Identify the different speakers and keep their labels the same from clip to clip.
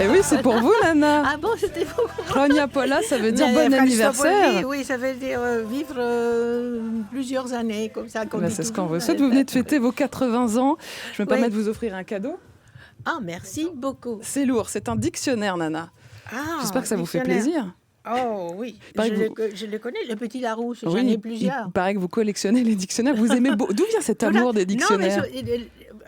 Speaker 1: Et oui, c'est pour vous, Nana.
Speaker 2: Ah bon, c'était pour moi.
Speaker 1: Ronia Pola, ça veut dire
Speaker 2: Mais
Speaker 1: bon anniversaire.
Speaker 2: Oui, ça veut dire vivre plusieurs années, comme ça.
Speaker 1: C'est ce qu'on vous souhaite. Vous venez de fêter vos 80 ans. Je me permets de vous offrir un cadeau.
Speaker 2: Ah, merci beaucoup.
Speaker 1: C'est lourd, c'est un dictionnaire, Nana.
Speaker 2: Ah,
Speaker 1: j'espère que ça vous fait plaisir.
Speaker 2: Oh oui, je le connais, le Petit Larousse, j'en ai plusieurs.
Speaker 1: Il paraît que vous collectionnez les dictionnaires, vous aimez d'où vient cet amour des dictionnaires?
Speaker 2: Non,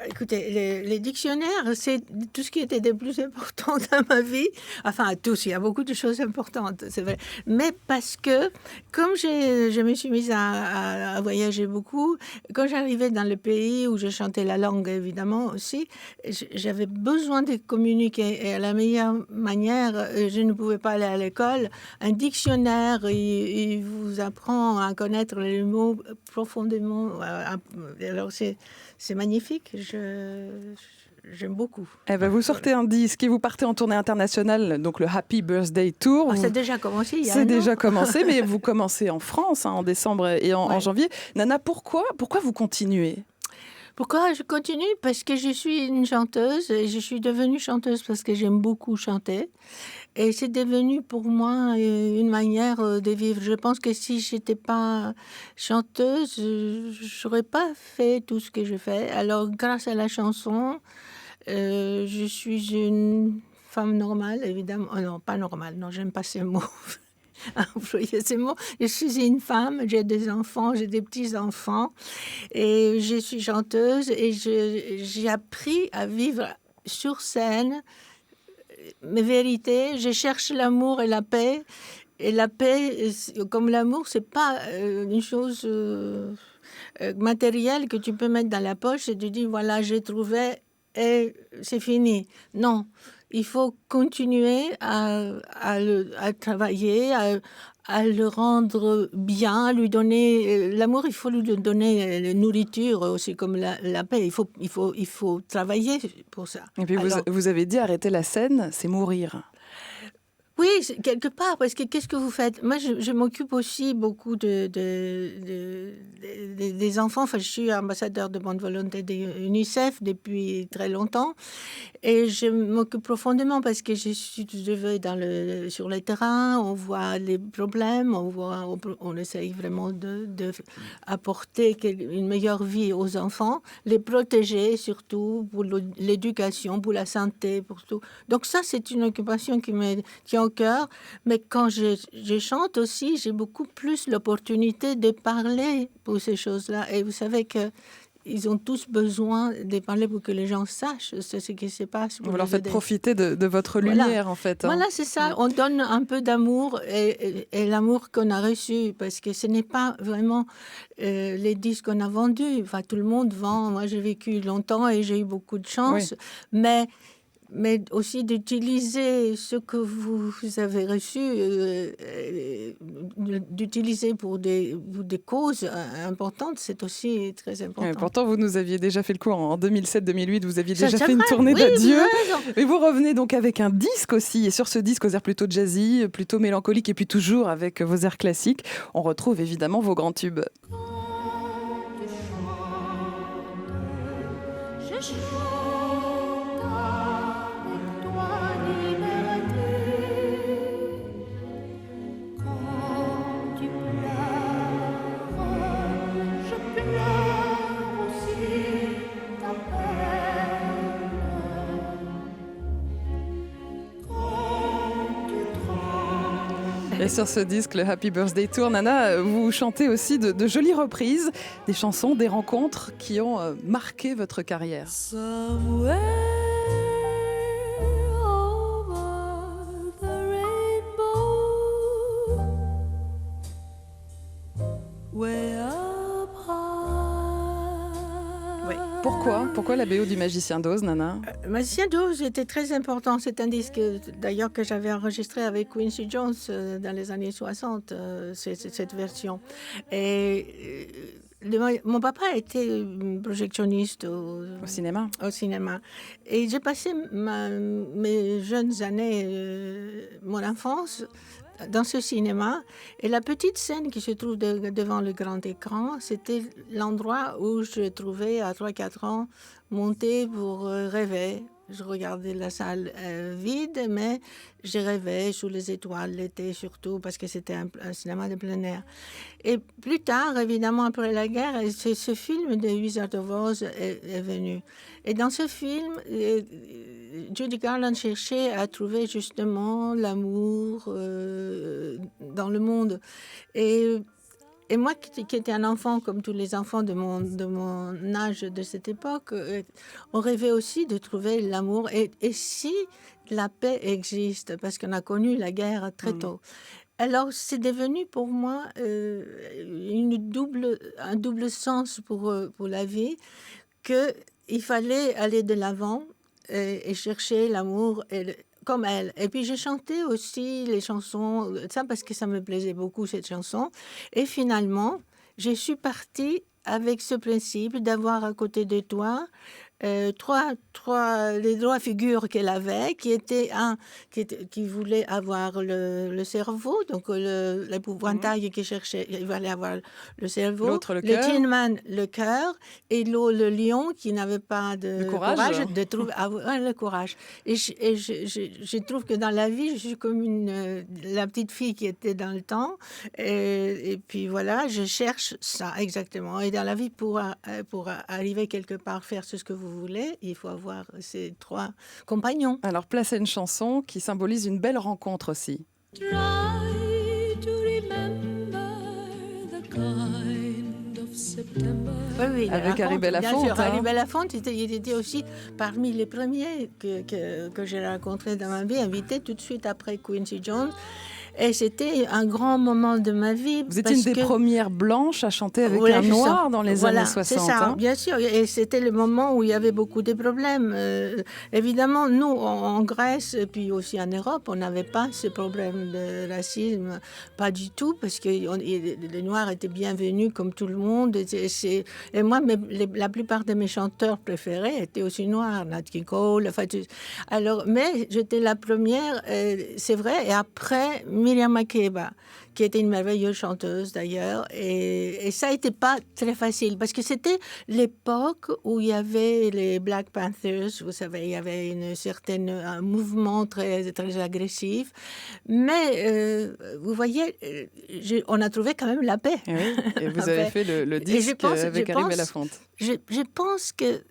Speaker 2: écoutez, les dictionnaires, c'est tout ce qui était de plus important dans ma vie. Enfin, tous, il y a beaucoup de choses importantes, c'est vrai. Mais parce que, comme je me suis mise à voyager beaucoup, quand j'arrivais dans le pays où je chantais la langue, évidemment, aussi, j'avais besoin de communiquer. Et à la meilleure manière, je ne pouvais pas aller à l'école. Un dictionnaire, il vous apprend à connaître les mots profondément. Alors, c'est magnifique, j'aime beaucoup.
Speaker 1: Eh ben, vous sortez un disque et vous partez en tournée internationale, donc le Happy Birthday Tour.
Speaker 2: C'est déjà commencé il y a
Speaker 1: C'est déjà commencé, mais vous commencez en France en décembre et en janvier. Nana, pourquoi vous continuez ?
Speaker 2: Pourquoi je continue ? Parce que je suis une chanteuse et je suis devenue chanteuse parce que j'aime beaucoup chanter. Et c'est devenu pour moi une manière de vivre. Je pense que si je n'étais pas chanteuse, je n'aurais pas fait tout ce que je fais. Alors, grâce à la chanson, je suis une femme normale, évidemment. Oh non, pas normale, non, j'aime pas ces mots. Employer ces mots. Je suis une femme, j'ai des enfants, j'ai des petits-enfants et je suis chanteuse et j'ai appris à vivre sur scène mes vérités. Je cherche l'amour et la paix. Et la paix, comme l'amour, c'est pas une chose matérielle que tu peux mettre dans la poche et tu dis voilà, j'ai trouvé et c'est fini. Non. Il faut continuer à travailler, à le rendre bien, à lui donner l'amour. Il faut lui donner la nourriture aussi, comme la paix. Il faut travailler pour ça.
Speaker 1: Et puis vous avez dit arrêter la scène, c'est mourir.
Speaker 2: Oui, quelque part, parce que qu'est-ce que vous faites ? Moi, je m'occupe aussi beaucoup des enfants. Enfin, je suis ambassadeur de bonne volonté de l'UNICEF depuis très longtemps. Et je m'occupe profondément parce que je vais sur le terrain, on voit les problèmes, on essaye vraiment d'apporter une meilleure vie aux enfants, les protéger surtout pour l'éducation, pour la santé, pour tout. Donc ça, c'est une occupation qui me tient au cœur. Mais quand je chante aussi, j'ai beaucoup plus l'opportunité de parler pour ces choses-là. Et vous savez que ils ont tous besoin de parler pour que les gens sachent ce qui se passe.
Speaker 1: Vous leur faites profiter de votre lumière, en fait. Hein.
Speaker 2: Voilà, c'est ça. On donne un peu d'amour et l'amour qu'on a reçu, parce que ce n'est pas vraiment les disques qu'on a vendus. Enfin, tout le monde vend. Moi, j'ai vécu longtemps et j'ai eu beaucoup de chance. Oui. Mais aussi d'utiliser ce que vous avez reçu, d'utiliser pour des causes importantes, c'est aussi très important.
Speaker 1: Et pourtant, vous nous aviez déjà fait le coup en 2007-2008, vous aviez déjà fait une tournée d'adieu. Et vous revenez donc avec un disque aussi, et sur ce disque, aux airs plutôt jazzy, plutôt mélancoliques, et puis toujours avec vos airs classiques, on retrouve évidemment vos grands tubes. Et sur ce disque, le Happy Birthday Tour, Nana, vous chantez aussi de jolies reprises, des chansons, des rencontres qui ont marqué votre carrière.
Speaker 3: Somewhere over the rainbow, way up high.
Speaker 1: Oui. Pourquoi la BO du Magicien d'Oz, Nana ?
Speaker 2: Magicien d'Oz était très important. C'est un disque d'ailleurs que j'avais enregistré avec Quincy Jones dans les années 60, cette version. Et mon papa était projectionniste au cinéma. Et j'ai passé mes jeunes années, mon enfance, dans ce cinéma. Et la petite scène qui se trouve devant le grand écran, c'était l'endroit où je trouvais à 3-4 ans monter pour rêver, Je regardais la salle vide, mais je rêvais sous les étoiles l'été surtout, parce que c'était un cinéma de plein air. Et plus tard, évidemment, après la guerre, ce film de Wizard of Oz est venu. Et dans ce film, Judy Garland cherchait à trouver justement l'amour dans le monde. Et moi, qui étais un enfant, comme tous les enfants de mon âge de cette époque, on rêvait aussi de trouver l'amour. Et si la paix existe, parce qu'on a connu la guerre très tôt. Alors, c'est devenu pour moi un double sens pour la vie, qu'il fallait aller de l'avant et chercher l'amour comme elle. Et puis, j'ai chanté aussi les chansons, ça parce que ça me plaisait beaucoup, cette chanson. Et finalement, je suis partie avec ce principe d'avoir à côté de toi les trois figures qu'elle avait, qui voulait avoir le cerveau, donc l'épouvantail qui cherchait, il voulait avoir le cerveau.
Speaker 1: L'autre, le cœur.
Speaker 2: Le Tin Man, le cœur. Et le lion qui n'avait pas de courage de trouver le courage. Et je trouve que dans la vie, je suis comme la petite fille qui était dans le temps. Et puis voilà, je cherche ça exactement. Et dans la vie, pour arriver quelque part, faire ce que vous voulez, il faut avoir ces trois compagnons.
Speaker 1: Alors, place à une chanson qui symbolise une belle rencontre aussi.
Speaker 3: Try to remember the kind of September.
Speaker 2: Oui,
Speaker 1: avec Harry Belafonte.
Speaker 2: Harry Belafonte, il était aussi parmi les premiers que j'ai rencontrés dans ma vie, invité tout de suite après Quincy Jones. Et c'était un grand moment de ma vie.
Speaker 1: Vous étiez une des premières blanches à chanter avec un noir dans les années 60.
Speaker 2: C'est ça, bien sûr. Et c'était le moment où il y avait beaucoup de problèmes. Évidemment, nous, en Grèce, et puis aussi en Europe, on n'avait pas ce problème de racisme. Pas du tout, parce que les Noirs étaient bienvenus comme tout le monde. Et moi, la plupart de mes chanteurs préférés étaient aussi noirs. Nat King Cole. Alors, mais j'étais la première, c'est vrai. Et après, Miriam Makeba, qui était une merveilleuse chanteuse d'ailleurs. Et ça n'était pas très facile, parce que c'était l'époque où il y avait les Black Panthers, vous savez, il y avait un mouvement très, très agressif. Mais vous voyez, on a trouvé quand même la paix.
Speaker 1: Et oui, et vous avez fait le disque avec Harry Belafonte.
Speaker 2: Je pense que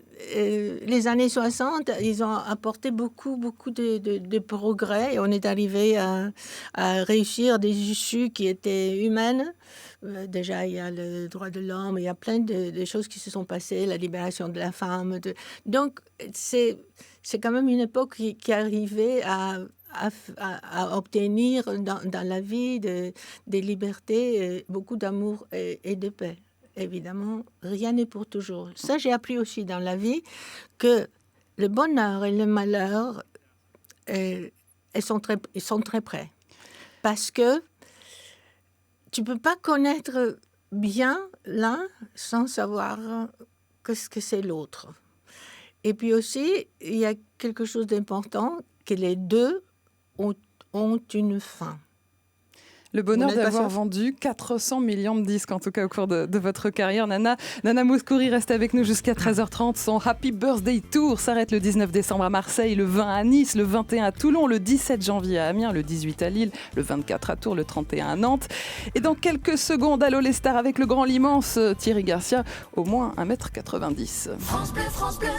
Speaker 2: les années 60, ils ont apporté beaucoup de progrès. Et on est arrivé à réussir des issues qui étaient humaines. Déjà, il y a le droit de l'homme, il y a plein de choses qui se sont passées, la libération de la femme. Donc, c'est quand même une époque qui arrivait à obtenir dans la vie des libertés, beaucoup d'amour et de paix. Évidemment, rien n'est pour toujours. Ça, j'ai appris aussi dans la vie que le bonheur et le malheur, ils sont très près. Parce que tu ne peux pas connaître bien l'un sans savoir ce que c'est l'autre. Et puis aussi, il y a quelque chose d'important, que les deux ont une fin.
Speaker 1: Le bonheur d'avoir vendu 400 millions de disques, en tout cas au cours de votre carrière. Nana Mouskouri reste avec nous jusqu'à 13h30. Son Happy Birthday Tour s'arrête le 19 décembre à Marseille, le 20 à Nice, le 21 à Toulon, le 17 janvier à Amiens, le 18 à Lille, le 24 à Tours, le 31 à Nantes. Et dans quelques secondes, Allô les stars avec le grand, l'immense Thierry Garcia, au moins 1m90.
Speaker 3: France Bleu, France Bleu.